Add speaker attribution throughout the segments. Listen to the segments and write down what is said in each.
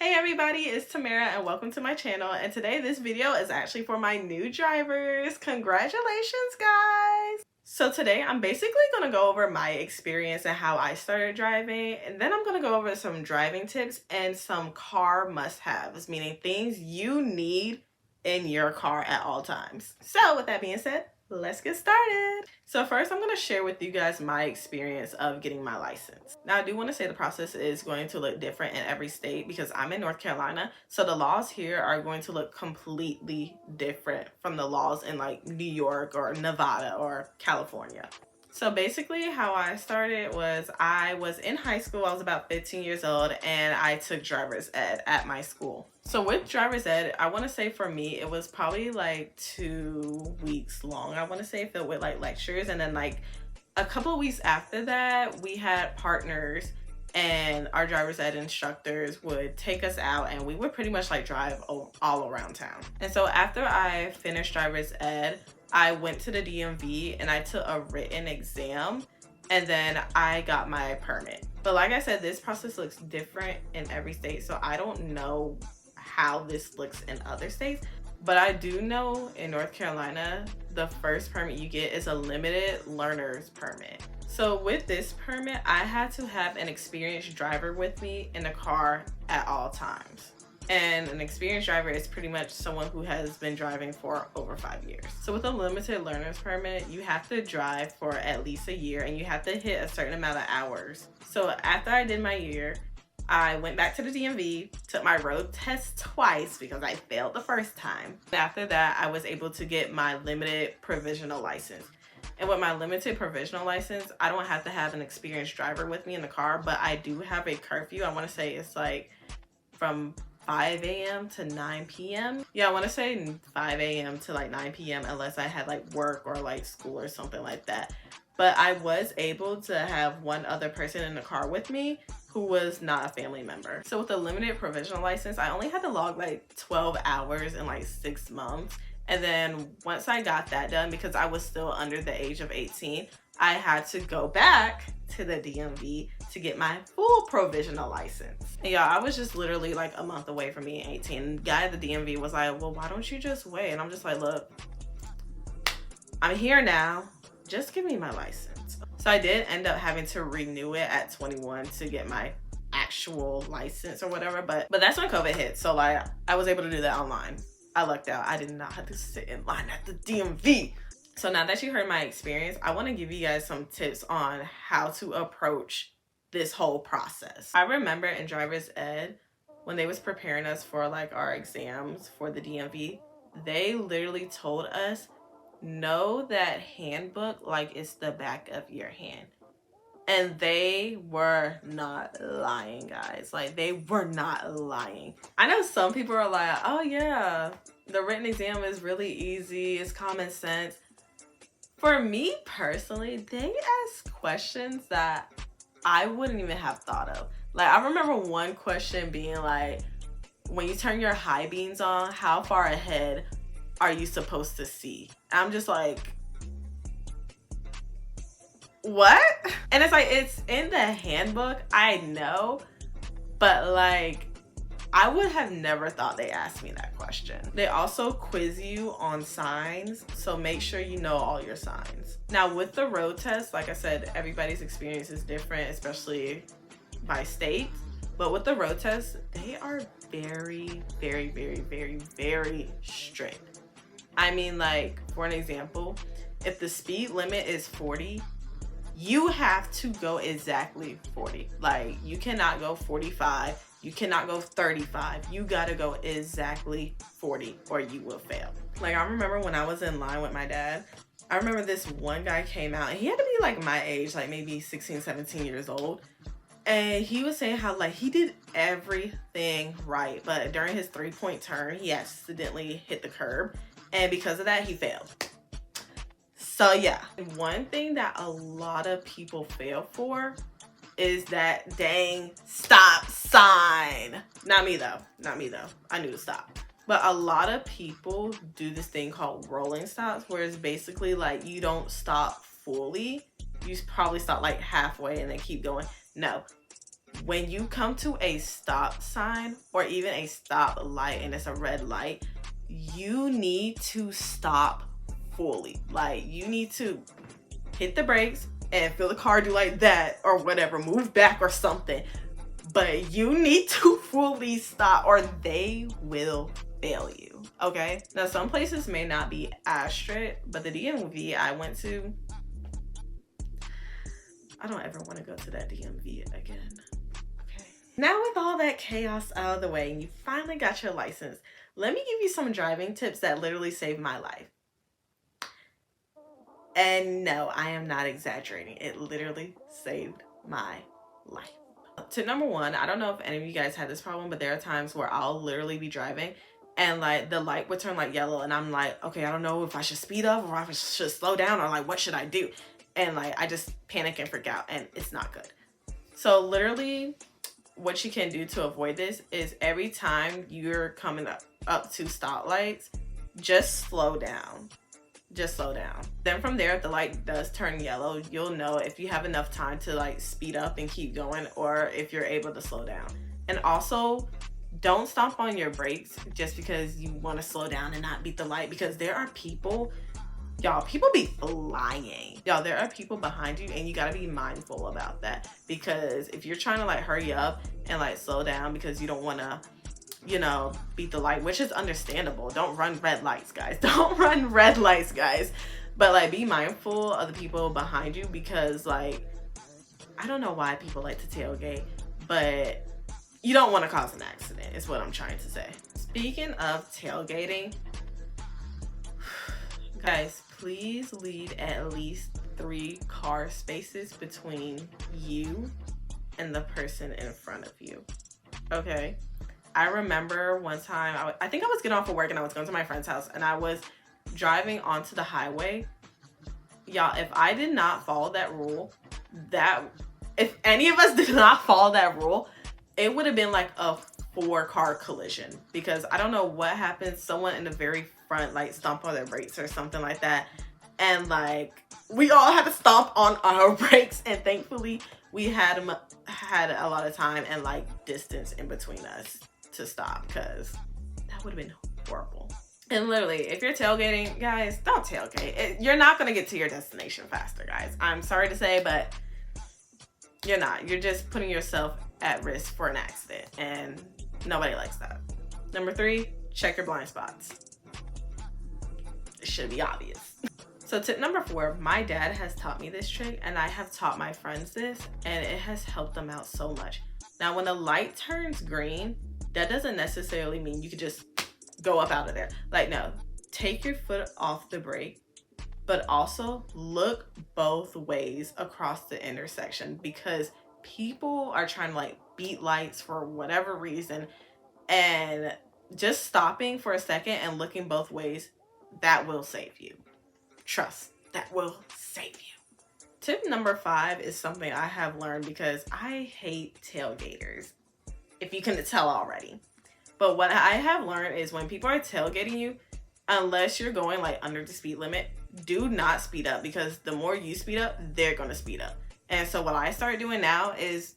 Speaker 1: Hey everybody, it's Tamara and welcome to my channel, and today this video is actually for my new drivers. Congratulations guys! So today I'm basically going to go over my experience and how I started driving, and then I'm going to go over some driving tips and some car must-haves, meaning things you need in your car at all times. So with that being said, let's get started. So first I'm going to share with you guys my experience of getting my license. Now I do want to say the process is going to look different in every state because I'm in North Carolina, so the laws here are going to look completely different from the laws in like New York or Nevada or California. So basically how I started was I was in high school. I was about 15 years old and I took driver's ed at my school. So with driver's ed, I want to say for me, it was probably like 2 weeks long. I want to say filled with like lectures, and then like a couple of weeks after that, we had partners and our driver's ed instructors would take us out and we would pretty much like drive all around town. And so after I finished driver's ed, I went to the DMV and I took a written exam and then I got my permit. But like I said, this process looks different in every state, so I don't know how this looks in other states. But I do know in North Carolina, the first permit you get is a limited learner's permit. So with this permit, I had to have an experienced driver with me in the car at all times. And an experienced driver is pretty much someone who has been driving for over 5 years. So with a limited learner's permit, you have to drive for at least a year and you have to hit a certain amount of hours. So after I did my year, I went back to the DMV, took my road test twice because I failed the first time. After that, I was able to get my limited provisional license. And with my limited provisional license, I don't have to have an experienced driver with me in the car, but I do have a curfew. I want to say it's like from 5 a.m. to 9 p.m. Yeah, I want to say 5 a.m. to like 9 p.m. unless I had like work or like school or something like that. But I was able to have one other person in the car with me who was not a family member. So with a limited provisional license, I only had to log like 12 hours in like 6 months. And then once I got that done, because I was still under the age of 18, I had to go back to the DMV to get my full provisional license. And yeah, I was just literally like a month away from being 18. The guy at the DMV was like, well, why don't you just wait? And I'm just like, look, I'm here now. Just give me my license. So I did end up having to renew it at 21 to get my actual license or whatever. But that's when COVID hit. So like I was able to do that online. I lucked out. I did not have to sit in line at the DMV. So now that you heard my experience, I want to give you guys some tips on how to approach this whole process. I remember in driver's ed, when they was preparing us for like our exams for the DMV, they literally told us, know that handbook like it's the back of your hand. And they were not lying, guys. Like, they were not lying. I know some people are like, oh yeah, the written exam is really easy, it's common sense. For me personally, they ask questions that I wouldn't even have thought of. Like, I remember one question being like, when you turn your high beams on, how far ahead are you supposed to see? I'm just like, what? And it's like, it's in the handbook, I know, but like, I would have never thought they asked me that question. They also quiz you on signs, so make sure you know all your signs. Now with the road test, like I said, everybody's experience is different, especially by state. But with the road test, they are very, very, very, very, very strict. I mean, like, for an example, if the speed limit is 40, you have to go exactly 40. Like, you cannot go 45. You cannot go 35. You gotta go exactly 40 or you will fail. Like, I remember when I was in line with my dad, I remember this one guy came out and he had to be like my age, like maybe 16, 17 years old. And he was saying how like he did everything right, but during his 3-point turn, he accidentally hit the curb. And because of that, he failed. So yeah, one thing that a lot of people fail for is that dang stop sign. Not me though. Not me though. I knew to stop. But a lot of people do this thing called rolling stops, where it's basically like you don't stop fully. You probably stop like halfway and then keep going. No. when you come to a stop sign or even a stop light and it's a red light, you need to stop fully. Like, you need to hit the brakes and feel the car do like that or whatever, move back or something. But you need to fully stop or they will fail you, okay? Now, some places may not be as strict, but the DMV I went to, I don't ever want to go to that DMV again, okay? Now with all that chaos out of the way and you finally got your license, let me give you some driving tips that literally saved my life. And no, I am not exaggerating. It literally saved my life. Tip number one, I don't know if any of you guys had this problem, but there are times where I'll literally be driving and like the light would turn like yellow and I'm like, okay, I don't know if I should speed up or if I should slow down or like what should I do? And like I just panic and freak out and it's not good. So literally what you can do to avoid this is every time you're coming up to stoplights, just slow down. Just slow down. Then from there, if the light does turn yellow, you'll know if you have enough time to like speed up and keep going or if you're able to slow down. And also, don't stomp on your brakes just because you want to slow down and not beat the light, because there are people, y'all, people be flying. Y'all, there are people behind you and you got to be mindful about that, because if you're trying to like hurry up and like slow down because you don't want to, you know, beat the light, which is understandable. Don't run red lights, guys. Don't run red lights, guys. But like be mindful of the people behind you, because like, I don't know why people like to tailgate, but you don't want to cause an accident is what I'm trying to say. Speaking of tailgating, guys, please leave at least 3 car spaces between you and the person in front of you, okay? I remember one time, I think I was getting off of work and I was going to my friend's house and I was driving onto the highway. Y'all, if I did not follow that rule, if any of us did not follow that rule, it would have been like a 4-car collision, because I don't know what happened. Someone in the very front like stomped on their brakes or something like that. And like we all had to stomp on our brakes, and thankfully we had a lot of time and like distance in between us to stop, because that would have been horrible. And literally, if you're tailgating, guys, don't tailgate. You're not going to get to your destination faster, guys. I'm sorry to say, but you're not. You're just putting yourself at risk for an accident, and nobody likes that. Number 3, check your blind spots. It should be obvious. So tip number 4, my dad has taught me this trick, and I have taught my friends this, and it has helped them out so much. Now, when the light turns green, that doesn't necessarily mean you could just go up out of there. Like, no, take your foot off the brake, but also look both ways across the intersection, because people are trying to like beat lights for whatever reason, and just stopping for a second and looking both ways, that will save you. Trust, that will save you. Tip number 5 is something I have learned because I hate tailgaters, if you can tell already. But what I have learned is when people are tailgating you, unless you're going like under the speed limit, do not speed up, because the more you speed up, they're going to speed up. And so what I started doing now is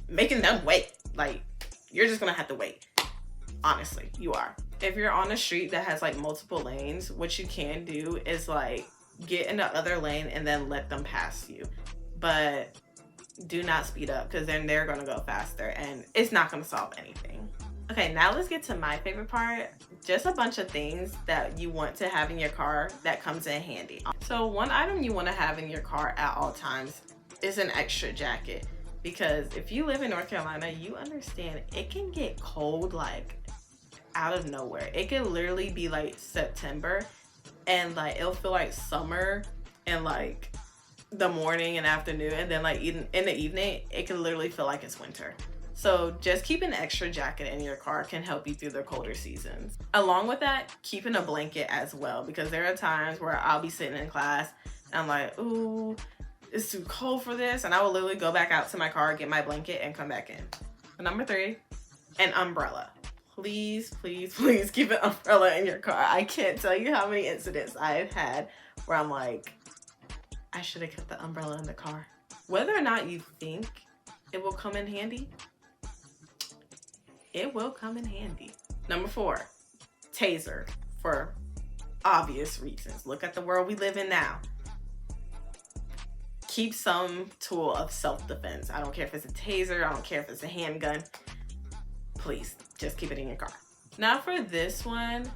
Speaker 1: making them wait. Like, you're just going to have to wait. Honestly, you are. If you're on a street that has like multiple lanes, what you can do is like get in the other lane and then let them pass you. But do not speed up, because then they're going to go faster and it's not going to solve anything. Okay, now let's get to my favorite part. Just a bunch of things that you want to have in your car that comes in handy. So one item you want to have in your car at all times is an extra jacket, because if you live in North Carolina, you understand it can get cold like out of nowhere. It can literally be like September and like it'll feel like summer in like the morning and afternoon, and then like in the evening it can literally feel like it's winter. So just keep an extra jacket in your car can help you through the colder seasons. Along with that, keeping a blanket as well, because there are times where I'll be sitting in class and I'm like, ooh, it's too cold for this, and I will literally go back out to my car, get my blanket, and come back in. Number 3, an umbrella. Please, please, please keep an umbrella in your car. I can't tell you how many incidents I've had where I'm like, I should have kept the umbrella in the car. Whether or not you think it will come in handy. It will come in handy. Number 4, taser, for obvious reasons. Look at the world we live in now. Keep some tool of self-defense. I don't care if it's a taser, I don't care if it's a handgun. Please, just keep it in your car. Now for this one,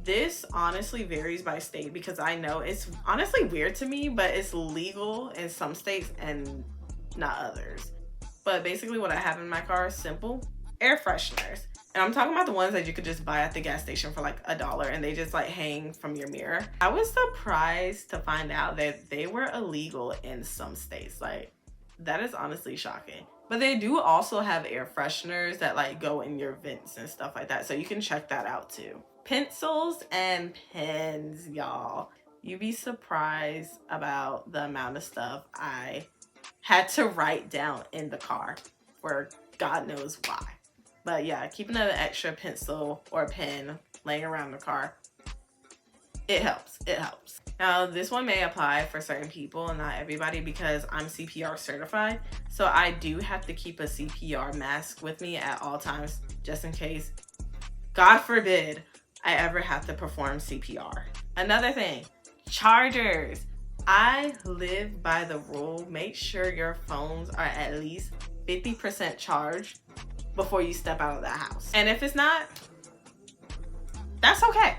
Speaker 1: this honestly varies by state because I know it's honestly weird to me, but it's legal in some states and not others. But basically what I have in my car is simple air fresheners. And I'm talking about the ones that you could just buy at the gas station for like $1 and they just like hang from your mirror. I was surprised to find out that they were illegal in some states. Like, that is honestly shocking. But they do also have air fresheners that like go in your vents and stuff like that. So you can check that out too. Pencils and pens, y'all. You'd be surprised about the amount of stuff I had to write down in the car for God knows why. But yeah, keeping an extra pencil or pen laying around the car, it helps. It helps. Now, this one may apply for certain people and not everybody because I'm CPR certified. So I do have to keep a CPR mask with me at all times, just in case, God forbid, I ever have to perform CPR. Another thing, chargers. I live by the rule, make sure your phones are at least 50% charged before you step out of the house. And if it's not, that's okay.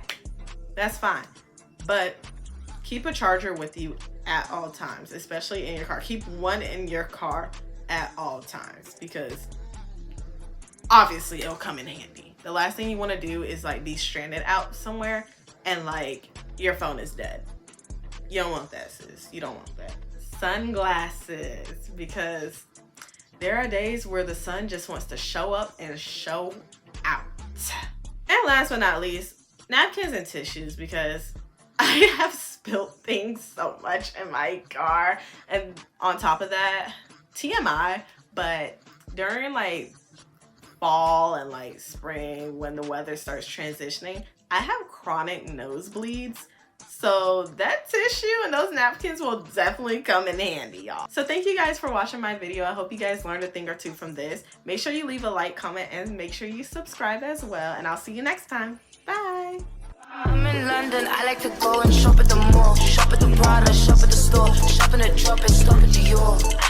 Speaker 1: That's fine. But keep a charger with you at all times, especially in your car. Keep one in your car at all times because obviously it'll come in handy. The last thing you want to do is like be stranded out somewhere and like your phone is dead. You don't want that, sis. You don't want that. Sunglasses, because there are days where the sun just wants to show up and show out. And last but not least, napkins and tissues, because I have spilled things so much in my car. And on top of that, TMI, but during like fall and like spring when the weather starts transitioning, I have chronic nosebleeds. So that tissue and those napkins will definitely come in handy, y'all. So thank you guys for watching my video. I hope you guys learned a thing or two from this. Make sure you leave a like, comment, and make sure you subscribe as well. And I'll see you next time. Bye.
Speaker 2: I'm in London, I like to go and shop at the mall, shop at the Prada, shop at the store, shop in the drop and stop at Dior.